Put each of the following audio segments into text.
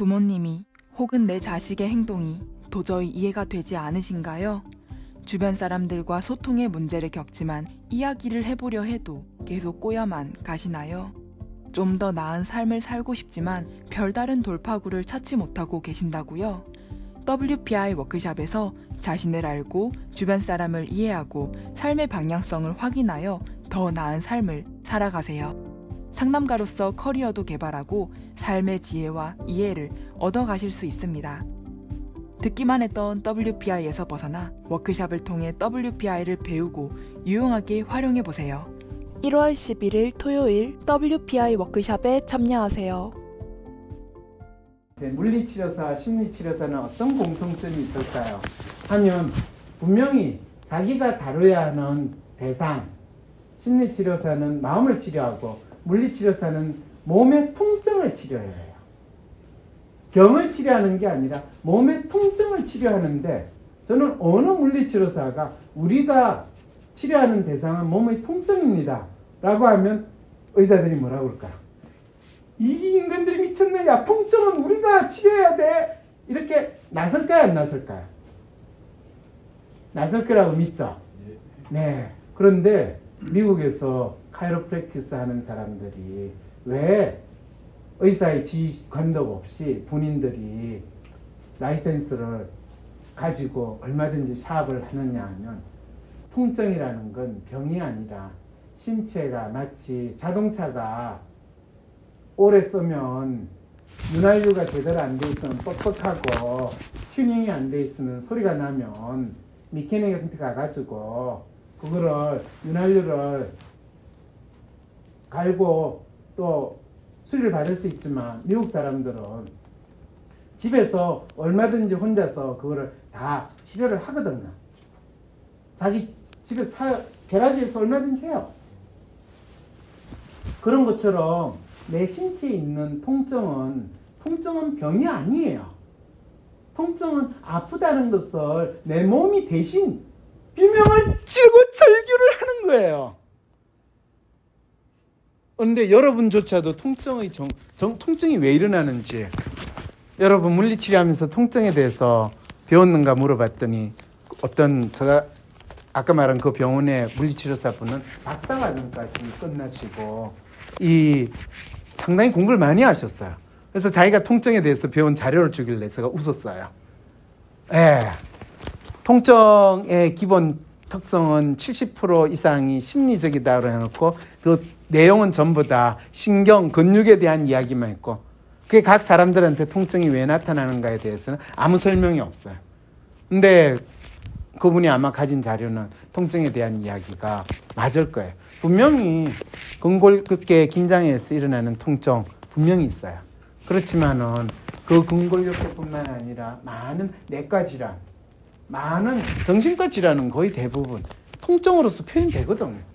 부모님이 혹은 내 자식의 행동이 도저히 이해가 되지 않으신가요? 주변 사람들과 소통의 문제를 겪지만 이야기를 해보려 해도 계속 꼬여만 가시나요? 좀 더 나은 삶을 살고 싶지만 별다른 돌파구를 찾지 못하고 계신다고요? WPI 워크샵에서 자신을 알고 주변 사람을 이해하고 삶의 방향성을 확인하여 더 나은 삶을 살아가세요. 상담가로서 커리어도 개발하고 삶의 지혜와 이해를 얻어가실 수 있습니다. 듣기만 했던 WPI에서 벗어나 워크샵을 통해 WPI를 배우고 유용하게 활용해보세요. 1월 11일 토요일 WPI 워크샵에 참여하세요. 물리치료사, 심리치료사는 어떤 공통점이 있을까요? 하면 분명히 자기가 다뤄야 하는 대상, 심리치료사는 마음을 치료하고 물리치료사는 몸의 통증을 치료해요. 병을 치료하는 게 아니라 몸의 통증을 치료하는데, 저는 어느 물리치료사가 우리가 치료하는 대상은 몸의 통증입니다 라고 하면 의사들이 뭐라고 그럴까요? 이 인간들이 미쳤네, 야 통증은 우리가 치료해야 돼, 이렇게 나설까요 안 나설까요? 나설 거라고 믿죠? 네. 그런데 미국에서 카이로프랙티스 하는 사람들이 왜 의사의 지휘관도 없이 본인들이 라이센스를 가지고 얼마든지 샵을 하느냐 하면, 통증이라는 건 병이 아니라 신체가 마치 자동차가 오래 쓰면 윤활유가 제대로 안 돼 있으면 뻑뻑하고 튜닝이 안 돼 있으면 소리가 나면 미케닉한테 가가지고 그거를 윤활유를 갈고 또 수리를 받을 수 있지만, 미국 사람들은 집에서 얼마든지 혼자서 그거를 다 치료를 하거든요. 자기 집에서 게라지에서 얼마든지 해요. 그런 것처럼 내 신체에 있는 통증은 병이 아니에요. 통증은 아프다는 것을 내 몸이 대신 비명을 치고 절규를 하는 거예요. 그런데 여러분조차도 통증이 왜 일어나는지, 여러분 물리치료하면서 통증에 대해서 배웠는가 물어봤더니, 제가 아까 말한 그 병원의 물리치료사분은 박사과정까지 끝나시고 상당히 공부를 많이 하셨어요. 그래서 자기가 통증에 대해서 배운 자료를 주길래 제가 웃었어요. 예. 통증의 기본 특성은 70% 이상이 심리적이다고 해놓고 그 내용은 전부 다 신경, 근육에 대한 이야기만 있고, 그게 각 사람들한테 통증이 왜 나타나는가에 대해서는 아무 설명이 없어요. 근데 그분이 아마 가진 자료는 통증에 대한 이야기가 맞을 거예요. 분명히 근골격계 긴장에서 일어나는 통증 분명히 있어요. 그렇지만은 그 근골격계뿐만 아니라 많은 내과 질환, 많은 정신과 질환은 거의 대부분 통증으로서 표현되거든요.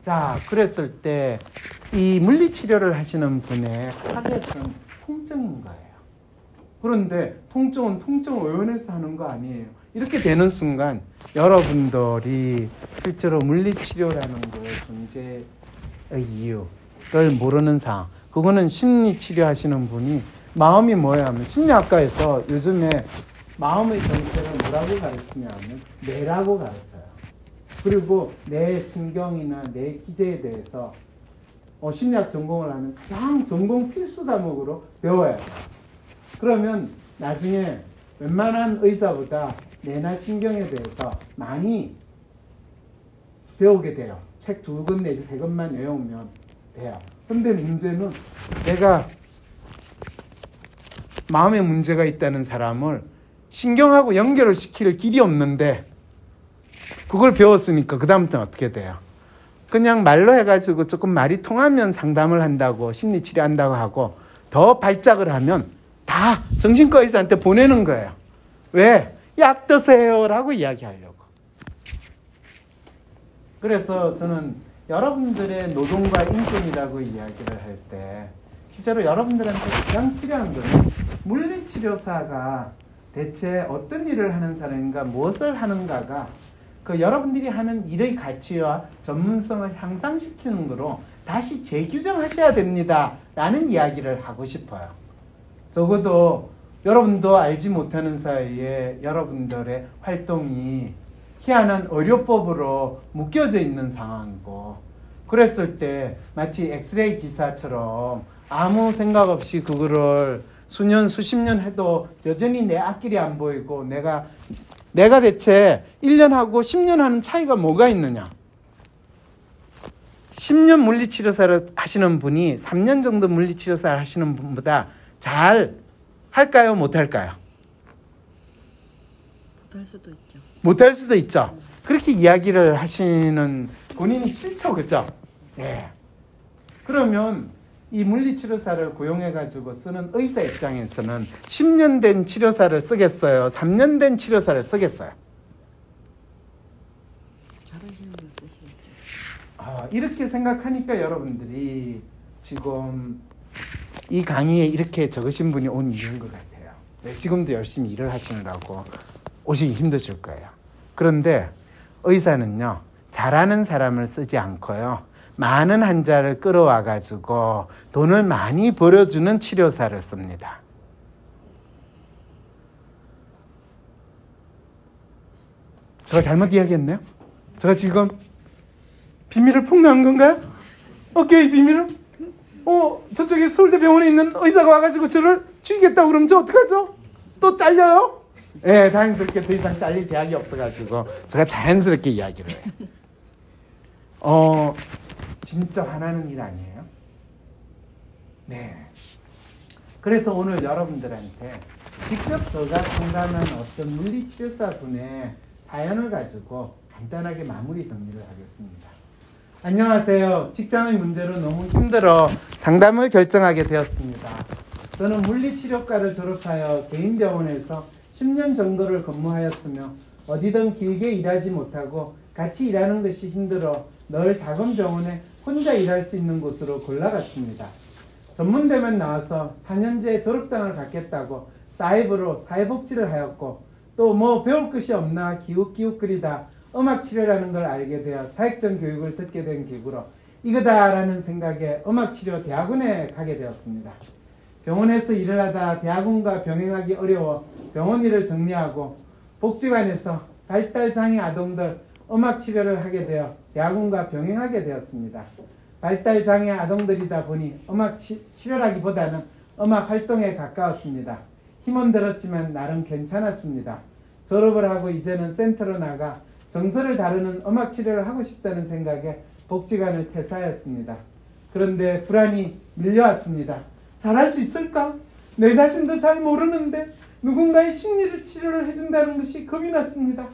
자, 그랬을 때 이 물리치료를 하시는 분의 타겟은 통증인 거예요. 그런데 통증은 통증을 외원해서 하는 거 아니에요. 이렇게 되는 순간 여러분들이 실제로 물리치료라는 그 존재의 이유를 모르는 상황, 그거는 심리치료 하시는 분이 마음이 뭐야 하면, 심리학과에서 요즘에 마음의 정체를 뭐라고 가르치냐 하면 뇌라고 가르쳐요. 그리고 내 신경이나 내 기제에 대해서 심리학 전공을 하면 가장 전공 필수 과목으로 배워야 돼요. 그러면 나중에 웬만한 의사보다 뇌나 신경에 대해서 많이 배우게 돼요. 책 2권 내지 3권만 외우면 돼요. 근데 문제는 내가 마음에 문제가 있다는 사람을 신경하고 연결을 시킬 길이 없는데, 그걸 배웠으니까 그 다음부터는 어떻게 돼요? 그냥 말로 해가지고 조금 말이 통하면 상담을 한다고, 심리치료한다고 하고, 더 발작을 하면 다 정신과 의사한테 보내는 거예요. 왜? 약 드세요 라고 이야기하려고. 그래서 저는 여러분들의 노동과 인권이라고 이야기를 할 때, 실제로 여러분들한테 가장 필요한 것은 물리치료사가 대체 어떤 일을 하는 사람인가, 무엇을 하는가가 그 여러분들이 하는 일의 가치와 전문성을 향상시키는 거로 다시 재규정하셔야 됩니다 라는 이야기를 하고 싶어요. 적어도 여러분도 알지 못하는 사이에 여러분들의 활동이 희한한 의료법으로 묶여져 있는 상황이고, 그랬을 때 마치 엑스레이 기사처럼 아무 생각 없이 그거를 수년 수십 년 해도 여전히 내 앞길이 안 보이고, 내가 대체 1년 하고 10년 하는 차이가 뭐가 있느냐. 10년 물리치료사를 하시는 분이 3년 정도 물리치료사를 하시는 분보다 잘 할까요? 못할까요? 못할 수도 있죠. 못할 수도 있죠. 그렇게 이야기를 하시는 본인이 싫죠. 그죠? 네. 그러면 이 물리치료사를 고용해가지고 쓰는 의사 입장에서는 10년 된 치료사를 쓰겠어요? 3년 된 치료사를 쓰겠어요? 잘하시는 분 쓰시겠죠. 이렇게 생각하니까 여러분들이 지금 이 강의에 이렇게 적으신 분이 온 이유인 것 같아요. 네, 지금도 열심히 일을 하시느라고 오시기 힘드실 거예요. 그런데 의사는요, 잘하는 사람을 쓰지 않고요, 많은 환자를 끌어와 가지고 돈을 많이 벌어주는 치료사를 씁니다. 제가 잘못 이야기했네요? 제가 지금 비밀을 폭로한 건가요? 어깨의 비밀을? 저쪽에 서울대병원에 있는 의사가 와가지고 저를 죽이겠다고 그러면 저 어떡하죠? 또 잘려요? 네, 다행스럽게 더 이상 잘릴 대학이 없어가지고 제가 자연스럽게 이야기를 해요. 진짜 화나는 일 아니에요? 네. 그래서 오늘 여러분들한테 직접 제가 상담한 어떤 물리치료사 분의 사연을 가지고 간단하게 마무리 정리를 하겠습니다. 안녕하세요. 직장의 문제로 너무 힘들어 상담을 결정하게 되었습니다. 저는 물리치료과를 졸업하여 개인 병원에서 10년 정도를 근무하였으며 어디든 길게 일하지 못하고 같이 일하는 것이 힘들어 늘 작은 병원에 혼자 일할 수 있는 곳으로 골라갔습니다. 전문대만 나와서 4년제 졸업장을 갖겠다고 사이버로 사회복지를 하였고, 또 뭐 배울 것이 없나 기웃기웃거리다 음악치료라는 걸 알게 되어 자격증 교육을 듣게 된 기구로 이거다라는 생각에 음악치료 대학원에 가게 되었습니다. 병원에서 일을 하다 대학원과 병행하기 어려워 병원 일을 정리하고 복지관에서 발달장애 아동들 음악치료를 하게 되어 대학원과 병행하게 되었습니다. 발달장애 아동들이다 보니 음악 치료라기보다는 음악 활동에 가까웠습니다. 힘은 들었지만 나름 괜찮았습니다. 졸업을 하고 이제는 센터로 나가 정서를 다루는 음악 치료를 하고 싶다는 생각에 복지관을 퇴사하였습니다. 그런데 불안이 밀려왔습니다. 잘할 수 있을까? 내 자신도 잘 모르는데 누군가의 심리를 치료를 해준다는 것이 겁이 났습니다.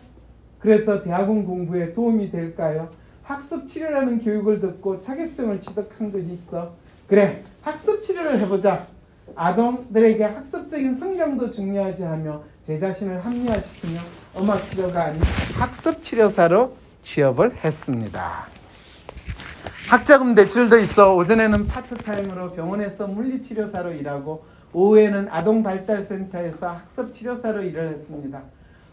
그래서 대학원 공부에 도움이 될까요? 학습치료라는 교육을 듣고 자격증을 취득한 것이 있어. 그래, 학습치료를 해보자. 아동들에게 학습적인 성장도 중요하지 하며 제 자신을 합리화시키며 음악치료가 아닌 학습치료사로 취업을 했습니다. 학자금 대출도 있어 오전에는 파트타임으로 병원에서 물리치료사로 일하고 오후에는 아동발달센터에서 학습치료사로 일을 했습니다.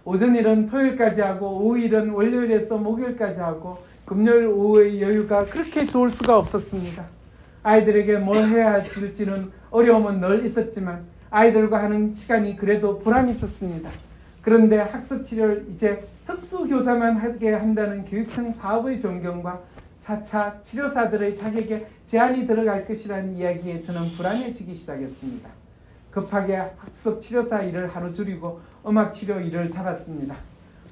오전 일은 토요일까지 하고 오후 일은 월요일에서 목요일까지 하고 금요일 오후의 여유가 그렇게 좋을 수가 없었습니다. 아이들에게 뭘 해야 할지는 어려움은 늘 있었지만 아이들과 하는 시간이 그래도 보람이 있었습니다. 그런데 학습치료를 이제 특수교사만 하게 한다는 교육청 사업의 변경과 차차 치료사들의 자격에 제한이 들어갈 것이라는 이야기에 저는 불안해지기 시작했습니다. 급하게 학습치료사 일을 하루 줄이고 음악치료 일을 잡았습니다.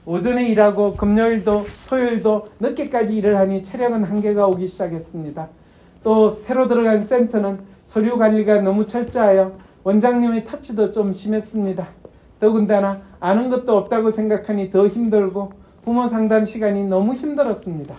오전에 일하고 금요일도 토요일도 늦게까지 일을 하니 체력은 한계가 오기 시작했습니다. 또 새로 들어간 센터는 서류 관리가 너무 철저하여 원장님의 타치도 좀 심했습니다. 더군다나 아는 것도 없다고 생각하니 더 힘들고 부모 상담 시간이 너무 힘들었습니다.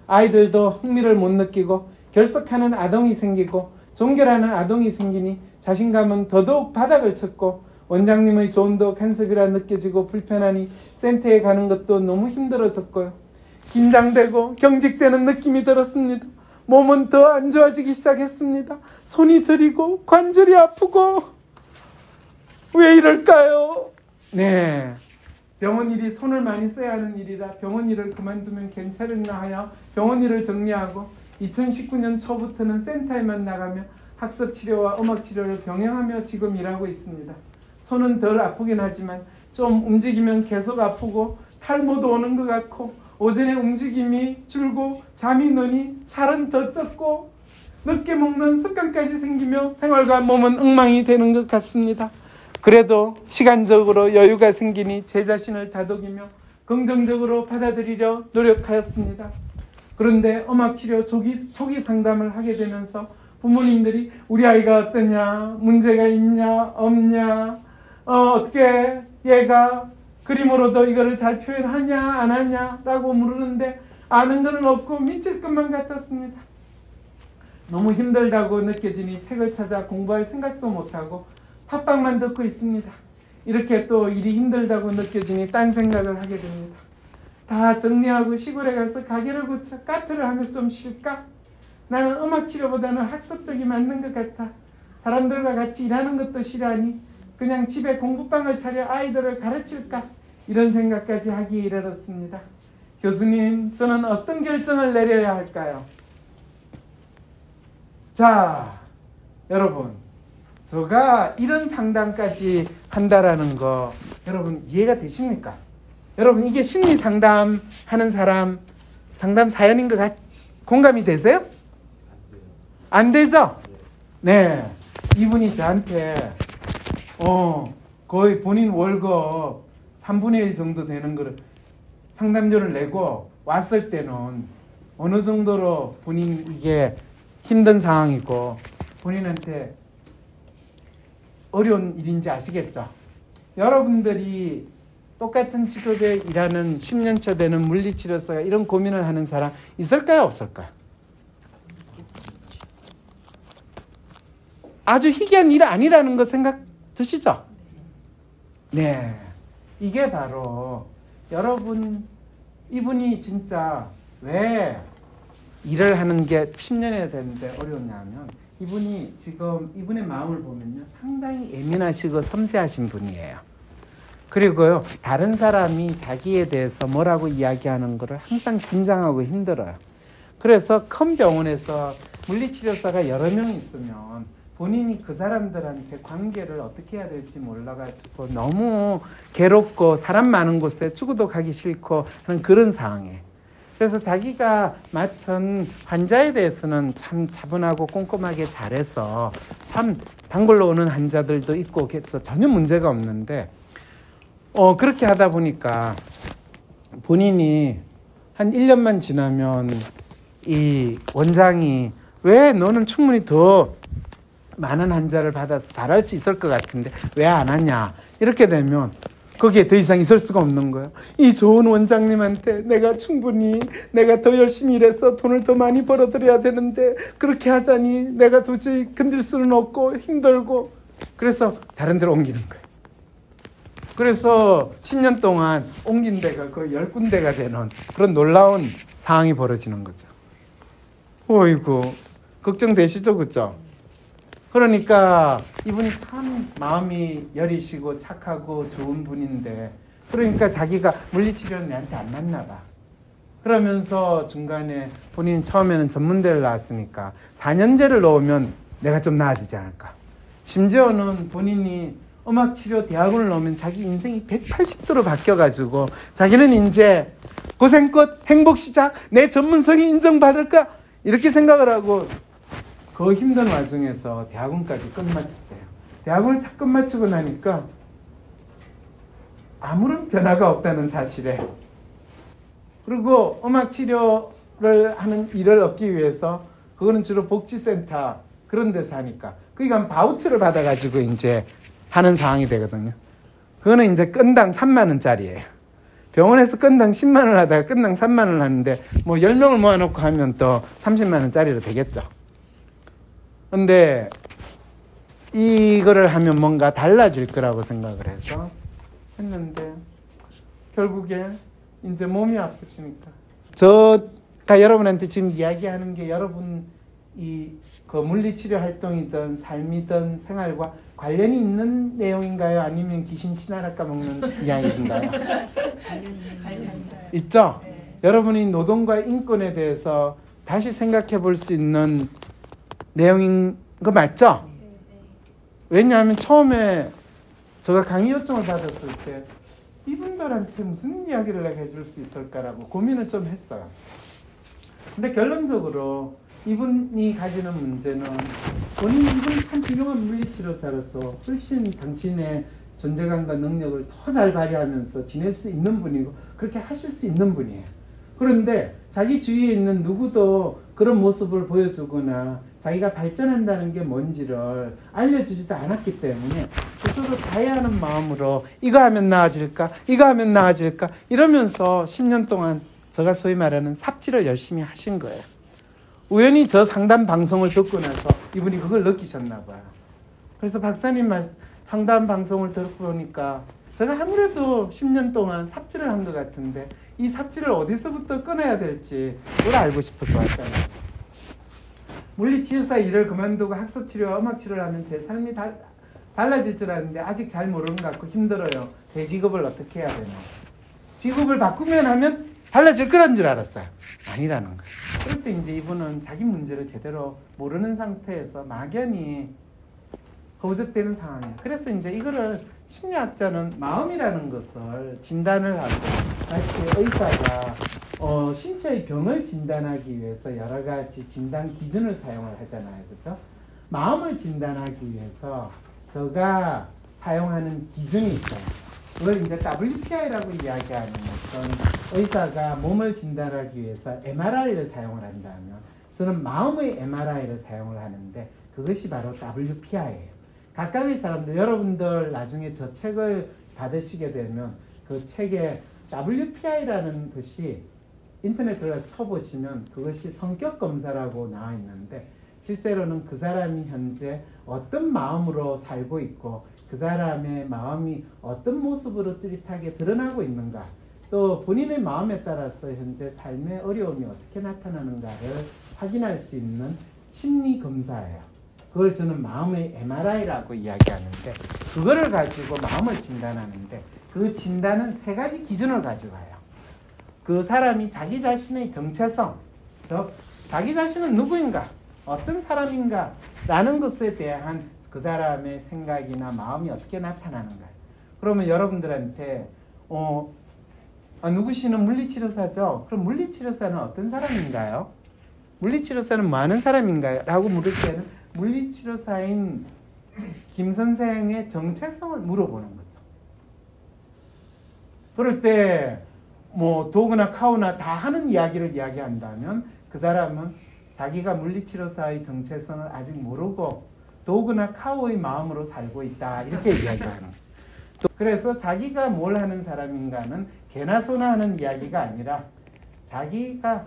아이들도 흥미를 못 느끼고 결석하는 아동이 생기고 종결하는 아동이 생기니 자신감은 더더욱 바닥을 쳤고 원장님의 조언도 간섭이라 느껴지고 불편하니 센터에 가는 것도 너무 힘들어졌고요. 긴장되고 경직되는 느낌이 들었습니다. 몸은 더 안 좋아지기 시작했습니다. 손이 저리고 관절이 아프고 왜 이럴까요? 네, 병원 일이 손을 많이 써야 하는 일이라 병원 일을 그만두면 괜찮을나 하여 병원 일을 정리하고 2019년 초부터는 센터에만 나가며 학습 치료와 음악 치료를 병행하며 지금 일하고 있습니다. 손은 덜 아프긴 하지만 좀 움직이면 계속 아프고 탈모도 오는 것 같고 오전에 움직임이 줄고 잠이 느니 살은 더 쪘고 늦게 먹는 습관까지 생기며 생활과 몸은 엉망이 되는 것 같습니다. 그래도 시간적으로 여유가 생기니 제 자신을 다독이며 긍정적으로 받아들이려 노력하였습니다. 그런데 음악치료 초기 상담을 하게 되면서 부모님들이 우리 아이가 어떠냐, 문제가 있냐, 없냐, 어떻게 얘가 그림으로도 이거를 잘 표현하냐, 안 하냐 라고 물으는데 아는 거는 없고 미칠 것만 같았습니다. 너무 힘들다고 느껴지니 책을 찾아 공부할 생각도 못하고 팟빵만 듣고 있습니다. 이렇게 또 일이 힘들다고 느껴지니 딴 생각을 하게 됩니다. 다 정리하고 시골에 가서 가게를 고쳐 카페를 하면 좀 쉴까? 나는 음악치료보다는 학습적이 맞는 것 같아. 사람들과 같이 일하는 것도 싫어하니 그냥 집에 공부방을 차려 아이들을 가르칠까? 이런 생각까지 하기에 이르렀습니다. 교수님, 저는 어떤 결정을 내려야 할까요? 자, 여러분, 제가 이런 상담까지 한다라는 거 여러분 이해가 되십니까? 여러분 이게 심리 상담하는 사람 상담 사연인 것 공감이 되세요? 안 되죠? 네, 이분이 저한테 거의 본인 월급 3분의 1 정도 되는 거를 상담료를 내고 왔을 때는 어느 정도로 본인 이게 힘든 상황이고 본인한테 어려운 일인지 아시겠죠? 여러분들이 똑같은 직업에 일하는 10년차 되는 물리치료사가 이런 고민을 하는 사람 있을까요? 없을까요? 아주 희귀한 일 아니라는 거 생각 드시죠? 네, 이게 바로 여러분 이분이 진짜 왜 일을 하는 게 10년이 됐는데 어려웠냐면 이분이 지금 이분의 마음을 보면요 상당히 예민하시고 섬세하신 분이에요. 그리고요 다른 사람이 자기에 대해서 뭐라고 이야기하는 거를 항상 긴장하고 힘들어요. 그래서 큰 병원에서 물리치료사가 여러 명 있으면 본인이 그 사람들한테 관계를 어떻게 해야 될지 몰라가지고 너무 괴롭고 사람 많은 곳에 죽어도 가기 싫고 하는 그런 상황이에요. 그래서 자기가 맡은 환자에 대해서는 참 차분하고 꼼꼼하게 잘해서 참 단골로 오는 환자들도 있고 그래서 전혀 문제가 없는데 그렇게 하다 보니까 본인이 한 1년만 지나면 이 원장이 왜 너는 충분히 더 많은 환자를 받아서 잘할 수 있을 것 같은데 왜 안 하냐 이렇게 되면 거기에 더 이상 있을 수가 없는 거예요. 이 좋은 원장님한테 내가 더 열심히 일해서 돈을 더 많이 벌어들여야 되는데 그렇게 하자니 내가 도저히 견딜 수는 없고 힘들고 그래서 다른 데로 옮기는 거예요. 그래서 10년 동안 옮긴 데가 거의 10군데가 되는 그런 놀라운 상황이 벌어지는 거죠. 어이구 걱정되시죠? 그죠? 그러니까 이분이 참 마음이 여리시고 착하고 좋은 분인데 그러니까 자기가 물리치료는 내한테 안 맞나 봐. 그러면서 중간에 본인이 처음에는 전문대를 나왔으니까 4년제를 넣으면 내가 좀 나아지지 않을까. 심지어는 본인이 음악치료 대학원을 넣으면 자기 인생이 180도로 바뀌어가지고 자기는 이제 고생 끝 행복 시작 내 전문성이 인정받을까 이렇게 생각을 하고 그 힘든 와중에서 대학원까지 끝마쳤대요. 대학원을 다 끝마치고 나니까 아무런 변화가 없다는 사실에 그리고 음악치료를 하는 일을 얻기 위해서 그거는 주로 복지센터 그런 데서 하니까 그러니까 바우처를 받아가지고 이제 하는 상황이 되거든요. 그거는 이제 건당 3만 원짜리예요. 병원에서 건당 10만 원 하다가 건당 3만 원 하는데 뭐 10명을 모아놓고 하면 또 30만 원짜리로 되겠죠. 근데 이거를 하면 뭔가 달라질 거라고 생각을 해서 했는데 결국에 이제 몸이 아프시니까 제가 여러분한테 지금 이야기하는 게 여러분 그 물리치료 활동이든 삶이든 생활과 관련이 있는 내용인가요? 아니면 귀신 신하라 까먹는 이야기인가요? 있죠? 네. 여러분이 노동과 인권에 대해서 다시 생각해 볼 수 있는 내용인 그거 맞죠? 왜냐하면 처음에 제가 강의 요청을 받았을 때 이분들한테 무슨 이야기를 내가 해줄 수 있을까라고 고민을 좀 했어요. 근데 결론적으로 이분이 가지는 문제는 이분이 참 훌륭한 물리치료사로서 훨씬 당신의 존재감과 능력을 더 잘 발휘하면서 지낼 수 있는 분이고 그렇게 하실 수 있는 분이에요. 그런데 자기 주위에 있는 누구도 그런 모습을 보여주거나 자기가 발전한다는 게 뭔지를 알려주지도 않았기 때문에 스스로 자해하는 마음으로 이거 하면 나아질까? 이거 하면 나아질까? 이러면서 10년 동안 제가 소위 말하는 삽질을 열심히 하신 거예요. 우연히 저 상담 방송을 듣고 나서 이분이 그걸 느끼셨나 봐요. 그래서 박사님 상담 방송을 듣고 보니까 제가 아무래도 10년 동안 삽질을 한 것 같은데 이 삽질을 어디서부터 끊어야 될지 그걸 알고 싶어서 왔잖아요. 물리치료사 일을 그만두고 학습치료와 음악치료를 하면 제 삶이 달라질 줄 알았는데 아직 잘 모르는 것 같고 힘들어요. 제 직업을 어떻게 해야 되나. 직업을 바꾸면 하면 달라질 거란 줄 알았어요. 아니라는 거예요. 그럴 때 이제 이분은 자기 문제를 제대로 모르는 상태에서 막연히 허우적대는 상황이에요. 그래서 이제 이거를 심리학자는 마음이라는 것을 진단을 하고 마치 의사가 신체의 병을 진단하기 위해서 여러 가지 진단 기준을 사용을 하잖아요. 그렇죠? 마음을 진단하기 위해서 제가 사용하는 기준이 있어요. 그걸 이제 WPI라고 이야기하는 어떤 의사가 몸을 진단하기 위해서 MRI를 사용을 한다면 저는 마음의 MRI를 사용을 하는데 그것이 바로 WPI예요. 각각의 사람들, 여러분들 나중에 저 책을 받으시게 되면 그 책에 WPI라는 것이 인터넷 들어가서 쳐보시면 그것이 성격 검사라고 나와 있는데 실제로는 그 사람이 현재 어떤 마음으로 살고 있고 그 사람의 마음이 어떤 모습으로 뚜렷하게 드러나고 있는가 또 본인의 마음에 따라서 현재 삶의 어려움이 어떻게 나타나는가를 확인할 수 있는 심리 검사예요. 그걸 저는 마음의 MRI라고 이야기하는데 그거를 가지고 마음을 진단하는데 그 진단은 세 가지 기준을 가지고 와요. 그 사람이 자기 자신의 정체성, 즉 자기 자신은 누구인가, 어떤 사람인가 라는 것에 대한 그 사람의 생각이나 마음이 어떻게 나타나는가. 그러면 여러분들한테 누구시는 물리치료사죠? 그럼 물리치료사는 어떤 사람인가요? 물리치료사는 뭐 하는 사람인가요? 라고 물을 때는 물리치료사인 김 선생의 정체성을 물어보는 거죠. 그럴 때 뭐 도구나 카우나 다 하는 이야기를 이야기한다면 그 사람은 자기가 물리치료사의 정체성을 아직 모르고 도구나 카우의 마음으로 살고 있다 이렇게 이야기를 하는 거죠. 그래서 자기가 뭘 하는 사람인가는 개나 소나 하는 이야기가 아니라 자기가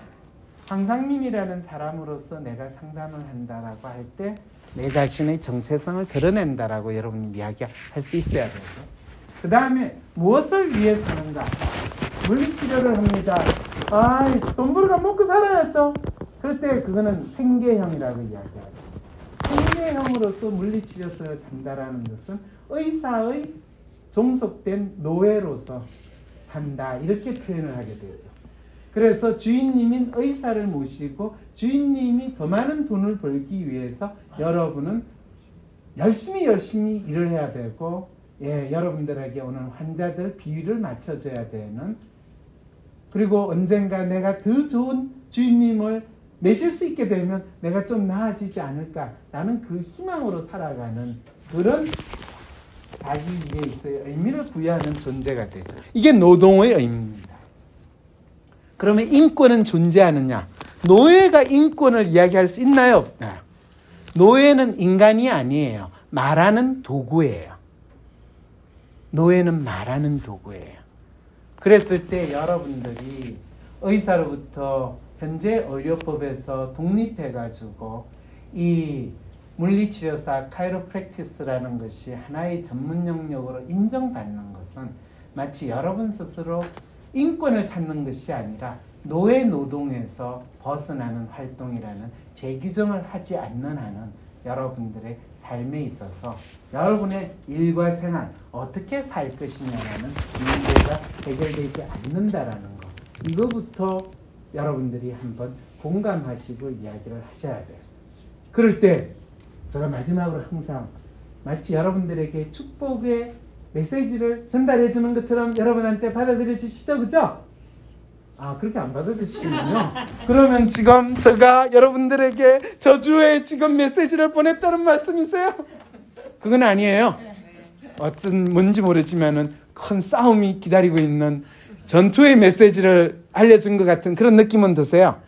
황상민이라는 사람으로서 내가 상담을 한다라고 할 때 내 자신의 정체성을 드러낸다라고 여러분이 이야기할 수 있어야 되죠. 그 다음에 무엇을 위해 사는가? 물리치료를 합니다. 돈 벌어가 먹고 살아야죠. 그럴 때 그거는 생계형이라고 이야기하죠. 생계형으로서 물리치료사를 산다라는 것은 의사의 종속된 노예로서 산다 이렇게 표현을 하게 되죠. 그래서 주인님인 의사를 모시고 주인님이 더 많은 돈을 벌기 위해서 여러분은 열심히 일을 해야 되고 여러분들에게 오는 환자들 비율을 맞춰줘야 되는 그리고 언젠가 내가 더 좋은 주인님을 내실 수 있게 되면 내가 좀 나아지지 않을까라는 그 희망으로 살아가는 그런 자기 일에 있어야 의미를 부여하는 존재가 되죠. 이게 노동의 의미입니다. 그러면 인권은 존재하느냐? 노예가 인권을 이야기할 수 있나요? 없나요? 노예는 인간이 아니에요. 말하는 도구예요. 노예는 말하는 도구예요. 그랬을 때 여러분들이 의사로부터 현재 의료법에서 독립해가지고 이 물리치료사 카이로프랙티스라는 것이 하나의 전문 영역으로 인정받는 것은 마치 여러분 스스로 인권을 찾는 것이 아니라 노예 노동에서 벗어나는 활동이라는 재규정을 하지 않는 한은 여러분들의 삶에 있어서 여러분의 일과 생활 어떻게 살 것이냐라는 문제가 해결되지 않는다라는 것 이거부터 여러분들이 한번 공감하시고 이야기를 하셔야 돼요. 그럴 때 제가 마지막으로 항상 마치 여러분들에게 축복의 메시지를 전달해 주는 것처럼 여러분한테 받아들여 주시죠, 그죠? 아, 그렇게 안 받아주시는군요. 그러면 지금 제가 여러분들에게 저주의 지금 메시지를 보냈다는 말씀이세요? 그건 아니에요. 어떤 뭔지 모르지만은 큰 싸움이 기다리고 있는 전투의 메시지를 알려준 것 같은 그런 느낌은 드세요.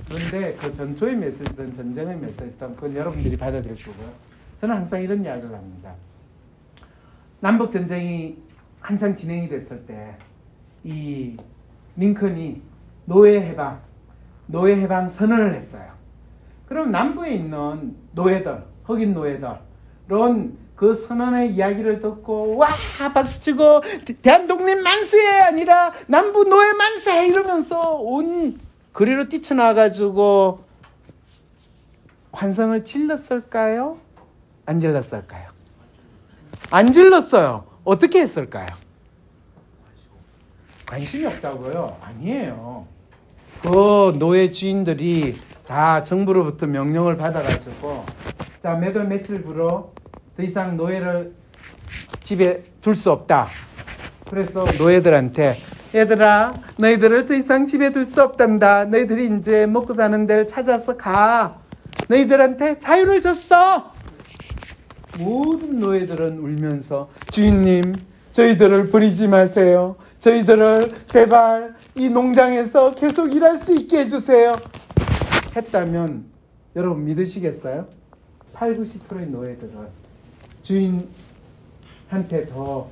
그런데 그 전투의 메시지든 전쟁의 메시지든 그건 여러분들이 받아들일 거고요. 저는 항상 이런 이야기를 합니다. 남북 전쟁이 한창 진행이 됐을 때 이 링컨이 노예 해방 선언을 했어요. 그럼 남부에 있는 노예들, 흑인 노예들은 그 선언의 이야기를 듣고 와 박수치고 대한독립 만세 아니라 남부 노예 만세 이러면서 온 거리로 뛰쳐나가지고 환성을 질렀을까요? 안 질렀을까요? 안 질렀어요. 어떻게 했을까요? 관심이 없다고요? 아니에요. 그 노예 주인들이 다 정부로부터 명령을 받아가지고 자, 몇 월 며칠부로 더 이상 노예를 집에 둘 수 없다. 그래서 노예들한테 얘들아, 너희들을 더 이상 집에 둘 수 없단다. 너희들이 이제 먹고 사는 데를 찾아서 가. 너희들한테 자유를 줬어. 모든 노예들은 울면서 주인님, 저희들을 버리지 마세요. 저희들을 제발 이 농장에서 계속 일할 수 있게 해주세요. 했다면 여러분 믿으시겠어요? 80~90%의 노예들은 주인한테 더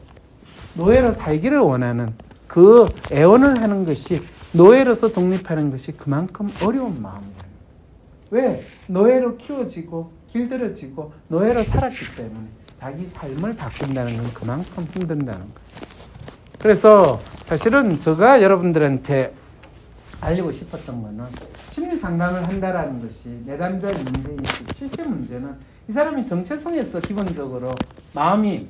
노예로 살기를 원하는 그 애원을 하는 것이 노예로서 독립하는 것이 그만큼 어려운 마음이에요. 왜? 노예로 키워지고 길들여지고 노예로 살았기 때문에 자기 삶을 바꾼다는 건 그만큼 힘든다는 거죠. 그래서 사실은 제가 여러분들한테 알리고 싶었던 거는 심리 상담을 한다라는 것이 내담자 문제이고 실제 문제는 이 사람이 정체성에서 기본적으로 마음이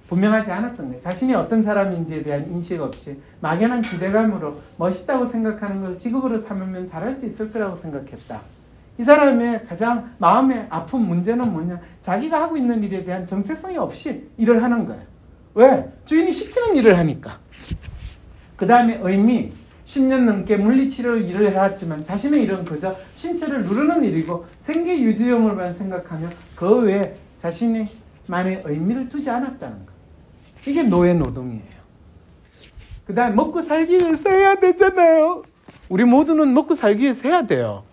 분명하지 않았던 거예요. 자신이 어떤 사람인지에 대한 인식 없이 막연한 기대감으로 멋있다고 생각하는 걸 직업으로 삼으면 잘할 수 있을 거라고 생각했다. 이 사람의 가장 마음의 아픈 문제는 뭐냐? 자기가 하고 있는 일에 대한 정체성이 없이 일을 하는 거예요. 왜? 주인이 시키는 일을 하니까. 그 다음에 의미, 10년 넘게 물리치료 일을 해왔지만 자신의 일은 그저 신체를 누르는 일이고 생계 유지용으로만 생각하며 그 외에 자신만의 의미를 두지 않았다는 거예요. 이게 노예 노동이에요. 그 다음에 먹고 살기 위해서 해야 되잖아요. 우리 모두는 먹고 살기 위해서 해야 돼요.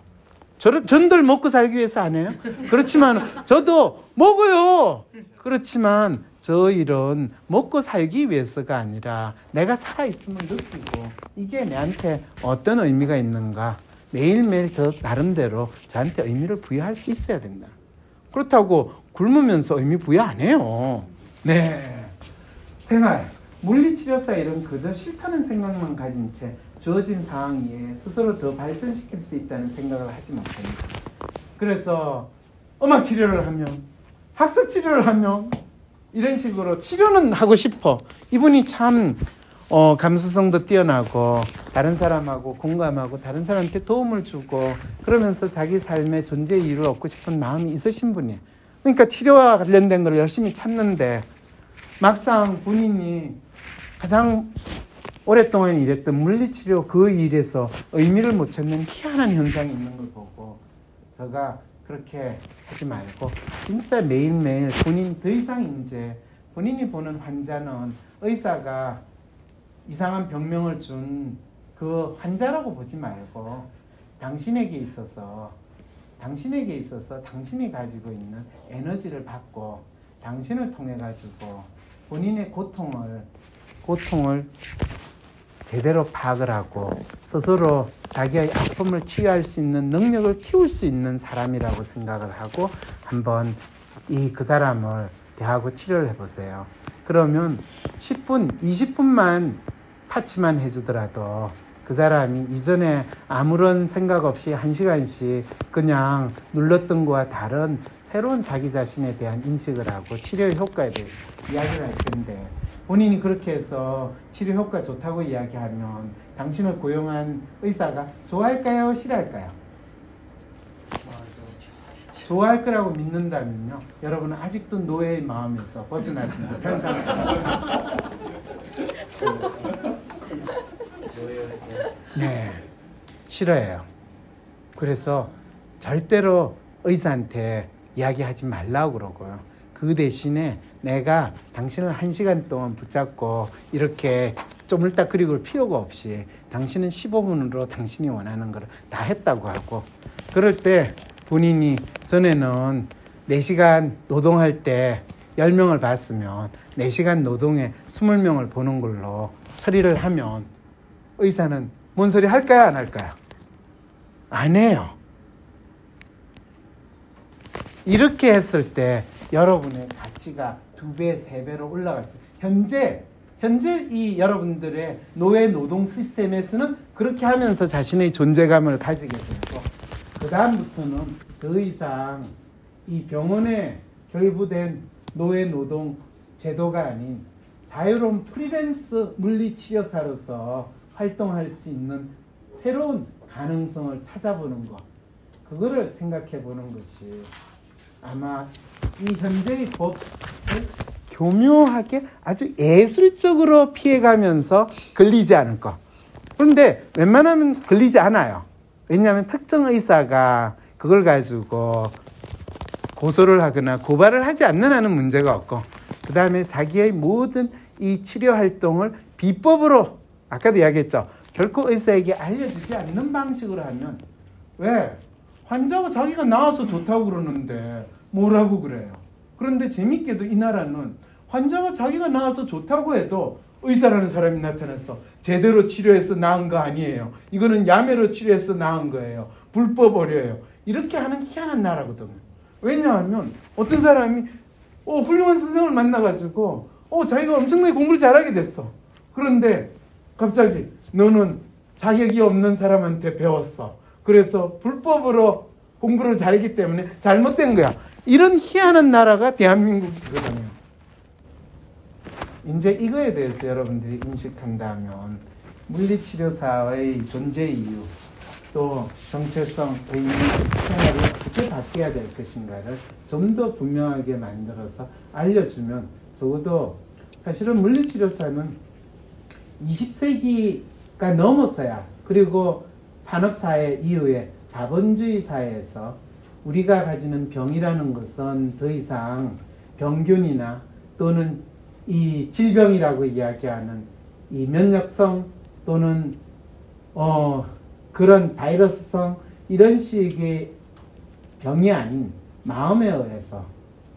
전들 먹고 살기 위해서 안 해요? 그렇지만 저도 먹어요. 그렇지만 저 일은 먹고 살기 위해서가 아니라 내가 살아있음을 느끼고 이게 내한테 어떤 의미가 있는가 매일매일 저 나름대로 저한테 의미를 부여할 수 있어야 된다. 그렇다고 굶으면서 의미 부여 안 해요. 네. 생활, 물리치료사 일은 그저 싫다는 생각만 가진 채 주어진 상황에 스스로 더 발전시킬 수 있다는 생각을 하지 못합니다. 그래서 음악 치료를 하면, 학습 치료를 하면 이런 식으로 치료는 하고 싶어. 이분이 참 감수성도 뛰어나고 다른 사람하고 공감하고 다른 사람한테 도움을 주고 그러면서 자기 삶의 존재 이유를 얻고 싶은 마음이 있으신 분이에요. 그러니까 치료와 관련된 걸 열심히 찾는데 막상 본인이 가장 오랫동안 일했던 물리치료 그 일에서 의미를 못 찾는 희한한 현상이 있는 걸 보고 제가 그렇게 하지 말고 진짜 매일매일 본인 더 이상 이제 본인이 보는 환자는 의사가 이상한 병명을 준 그 환자라고 보지 말고 당신에게 있어서 당신이 가지고 있는 에너지를 받고 당신을 통해 가지고 본인의 고통을 제대로 파악을 하고 스스로 자기의 아픔을 치유할 수 있는 능력을 키울 수 있는 사람이라고 생각을 하고 한번 그 사람을 대하고 치료를 해보세요. 그러면 10분, 20분만 타치만 해주더라도 그 사람이 이전에 아무런 생각 없이 1시간씩 그냥 눌렀던 것과 다른 새로운 자기 자신에 대한 인식을 하고 치료의 효과에 대해서 이야기를 할 텐데 본인이 그렇게 해서 치료 효과 좋다고 이야기하면 당신을 고용한 의사가 좋아할까요? 싫어할까요? 좋아할 거라고 믿는다면요, 여러분은 아직도 노예의 마음에서 벗어나지 못한 상태입니다. 네, 싫어해요. 그래서 절대로 의사한테 이야기하지 말라고 그러고요. 그 대신에 내가 당신을 1시간 동안 붙잡고 이렇게 쪼물딱거리고 필요가 없이 당신은 15분으로 당신이 원하는 걸 다 했다고 하고, 그럴 때 본인이 전에는 4시간 노동할 때 10명을 봤으면 4시간 노동에 20명을 보는 걸로 처리를 하면 의사는 뭔 소리 할까요? 안 할까요? 안 해요. 이렇게 했을 때 여러분의 가치가 2배, 3배로 올라갈 수 있어요. 현재 이 여러분들의 노예 노동 시스템에서는 그렇게 하면서 자신의 존재감을 가지게 되고, 그 다음부터는 더 이상 이 병원에 결부된 노예 노동 제도가 아닌 자유로운 프리랜서 물리치료사로서 활동할 수 있는 새로운 가능성을 찾아보는 것, 그거를 생각해 보는 것이 아마 이 현재의 법을 교묘하게 아주 예술적으로 피해가면서 걸리지 않을 것. 그런데 웬만하면 걸리지 않아요. 왜냐하면 특정 의사가 그걸 가지고 고소를 하거나 고발을 하지 않는 한은 문제가 없고, 그 다음에 자기의 모든 이 치료 활동을 비법으로, 아까도 이야기했죠, 결코 의사에게 알려주지 않는 방식으로 하면, 왜? 환자가 자기가 나와서 좋다고 그러는데 뭐라고 그래요? 그런데 재밌게도 이 나라는 환자가 자기가 나와서 좋다고 해도 의사라는 사람이 나타나서 제대로 치료해서 나은 거 아니에요. 이거는 야매로 치료해서 나은 거예요. 불법 의료예요. 이렇게 하는 희한한 나라거든요. 왜냐하면 어떤 사람이 훌륭한 선생을 만나가지고 자기가 엄청나게 공부를 잘하게 됐어. 그런데 갑자기 너는 자격이 없는 사람한테 배웠어. 그래서 불법으로 공부를 잘했기 때문에 잘못된 거야. 이런 희한한 나라가 대한민국이거든요. 이제 이거에 대해서 여러분들이 인식한다면 물리치료사의 존재 이유, 또 정체성, 의미, 생활이 어떻게 바뀌어야 될 것인가를 좀 더 분명하게 만들어서 알려주면, 적어도 사실은 물리치료사는 20세기가 넘어서야, 그리고 산업사회 이후에 자본주의 사회에서 우리가 가지는 병이라는 것은 더 이상 병균이나 또는 이 질병이라고 이야기하는 이 면역성 또는 그런 바이러스성 이런 식의 병이 아닌 마음에 의해서,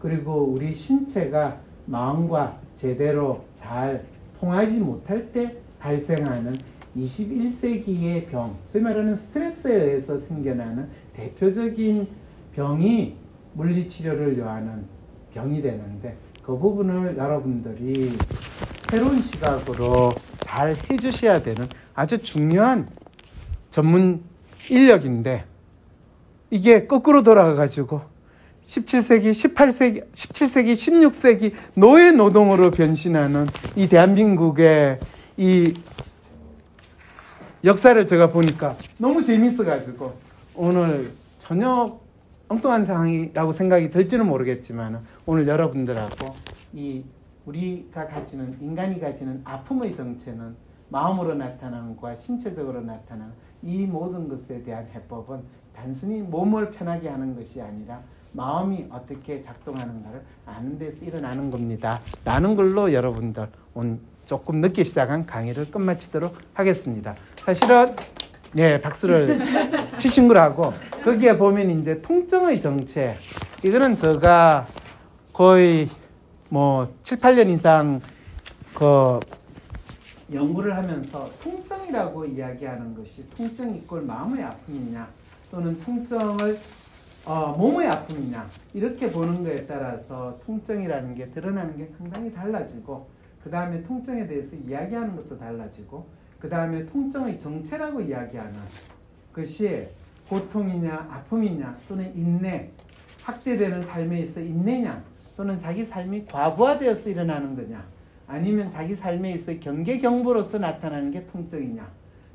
그리고 우리 신체가 마음과 제대로 잘 통하지 못할 때 발생하는 21세기의 병, 소위 말하는 스트레스에 의해서 생겨나는 대표적인 병이 물리치료를 요하는 병이 되는데, 그 부분을 여러분들이 새로운 시각으로 잘 해주셔야 되는 아주 중요한 전문 인력인데, 이게 거꾸로 돌아가가지고 17세기, 18세기, 17세기, 16세기 노예 노동으로 변신하는 이 대한민국의 이 역사를 제가 보니까 너무 재밌어가지고 오늘 전혀 엉뚱한 상황이라고 생각이 들지는 모르겠지만, 오늘 여러분들하고 이 우리가 가지는, 인간이 가지는 아픔의 정체는 마음으로 나타나는 것과 신체적으로 나타나는 이 모든 것에 대한 해법은 단순히 몸을 편하게 하는 것이 아니라 마음이 어떻게 작동하는가를 아는 데서 일어나는 겁니다 라는 걸로 여러분들 오늘 조금 늦게 시작한 강의를 끝마치도록 하겠습니다. 사실은 박수를 치신 거라고, 거기에 보면 이제 통증의 정체, 이거는 제가 거의 7, 8년 이상 연구를 하면서 통증이라고 이야기하는 것이 통증 이꼴 마음의 아픔이냐, 또는 통증을 몸의 아픔이냐, 이렇게 보는 것에 따라서 통증이라는 게 드러나는 게 상당히 달라지고, 그 다음에 통증에 대해서 이야기하는 것도 달라지고, 그 다음에 통증의 정체라고 이야기하는 것이 고통이냐 아픔이냐 또는 인내, 학대되는 삶에 있어 인내냐, 또는 자기 삶이 과부하되어서 일어나는 거냐, 아니면 자기 삶에 있어 경계경보로서 나타나는 게 통증이냐,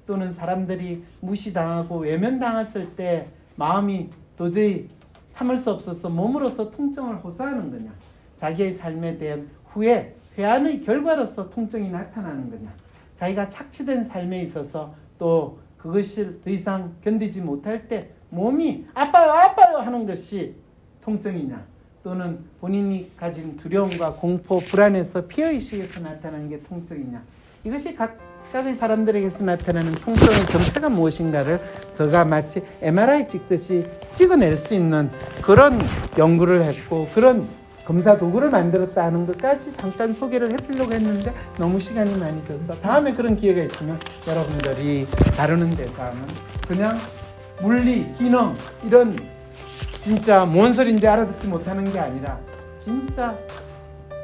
또는 사람들이 무시당하고 외면당했을 때 마음이 도저히 참을 수 없어서 몸으로서 통증을 호소하는 거냐, 자기의 삶에 대한 후회, 회한의 결과로서 통증이 나타나는 거냐, 자기가 착취된 삶에 있어서 또 그것을 더 이상 견디지 못할 때 몸이 아파요 아파요 하는 것이 통증이냐, 또는 본인이 가진 두려움과 공포, 불안에서 피해의식에서 나타나는 게 통증이냐, 이것이 각각의 사람들에게서 나타나는 통증의 정체가 무엇인가를 제가 마치 MRI 찍듯이 찍어낼 수 있는 그런 연구를 했고 그런 검사 도구를 만들었다 하는 것까지 잠깐 소개를 해드리려고 했는데 너무 시간이 많이 져서 다음에 그런 기회가 있으면 여러분들이 다루는 대상은 그냥 물리, 기능 이런 진짜 뭔 소리인지 알아듣지 못하는 게 아니라 진짜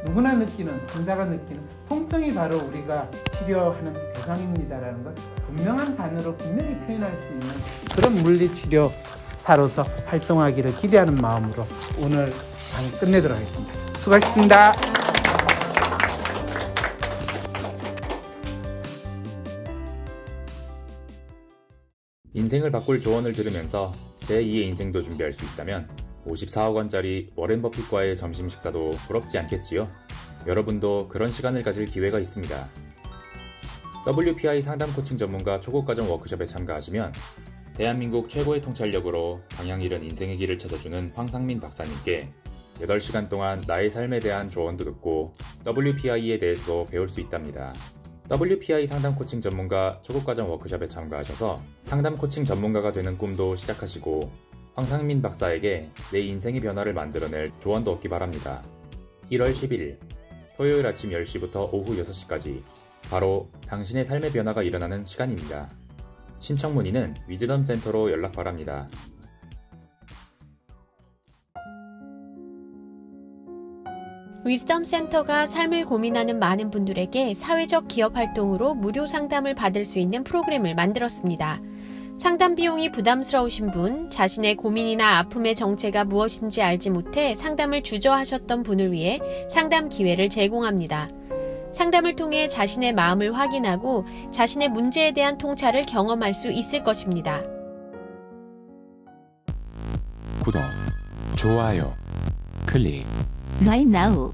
누구나 느끼는, 환자가 느끼는 통증이 바로 우리가 치료하는 대상입니다라는 걸 분명한 단어로 분명히 표현할 수 있는 그런 물리치료사로서 활동하기를 기대하는 마음으로 오늘 강 끝내도록 하겠습니다. 수고하셨습니다. 인생을 바꿀 조언을 들으면서 제2의 인생도 준비할 수 있다면 54억 원짜리 워렌 버핏과의 점심 식사도 부럽지 않겠지요? 여러분도 그런 시간을 가질 기회가 있습니다. WPI 상담 코칭 전문가 초급과정 워크숍에 참가하시면 대한민국 최고의 통찰력으로 방향 잃은 인생의 길을 찾아주는 황상민 박사님께 8시간 동안 나의 삶에 대한 조언도 듣고 WPI에 대해서도 배울 수 있답니다. WPI 상담 코칭 전문가 초급과정 워크숍에 참가하셔서 상담 코칭 전문가가 되는 꿈도 시작하시고 황상민 박사에게 내 인생의 변화를 만들어낼 조언도 얻기 바랍니다. 1월 11일 토요일 아침 10시부터 오후 6시까지 바로 당신의 삶의 변화가 일어나는 시간입니다. 신청 문의는 위즈덤 센터로 연락 바랍니다. 위즈덤 센터가 삶을 고민하는 많은 분들에게 사회적 기업 활동으로 무료 상담을 받을 수 있는 프로그램을 만들었습니다. 상담 비용이 부담스러우신 분, 자신의 고민이나 아픔의 정체가 무엇인지 알지 못해 상담을 주저하셨던 분을 위해 상담 기회를 제공합니다. 상담을 통해 자신의 마음을 확인하고 자신의 문제에 대한 통찰을 경험할 수 있을 것입니다. 구독, 좋아요, 클릭. Right now.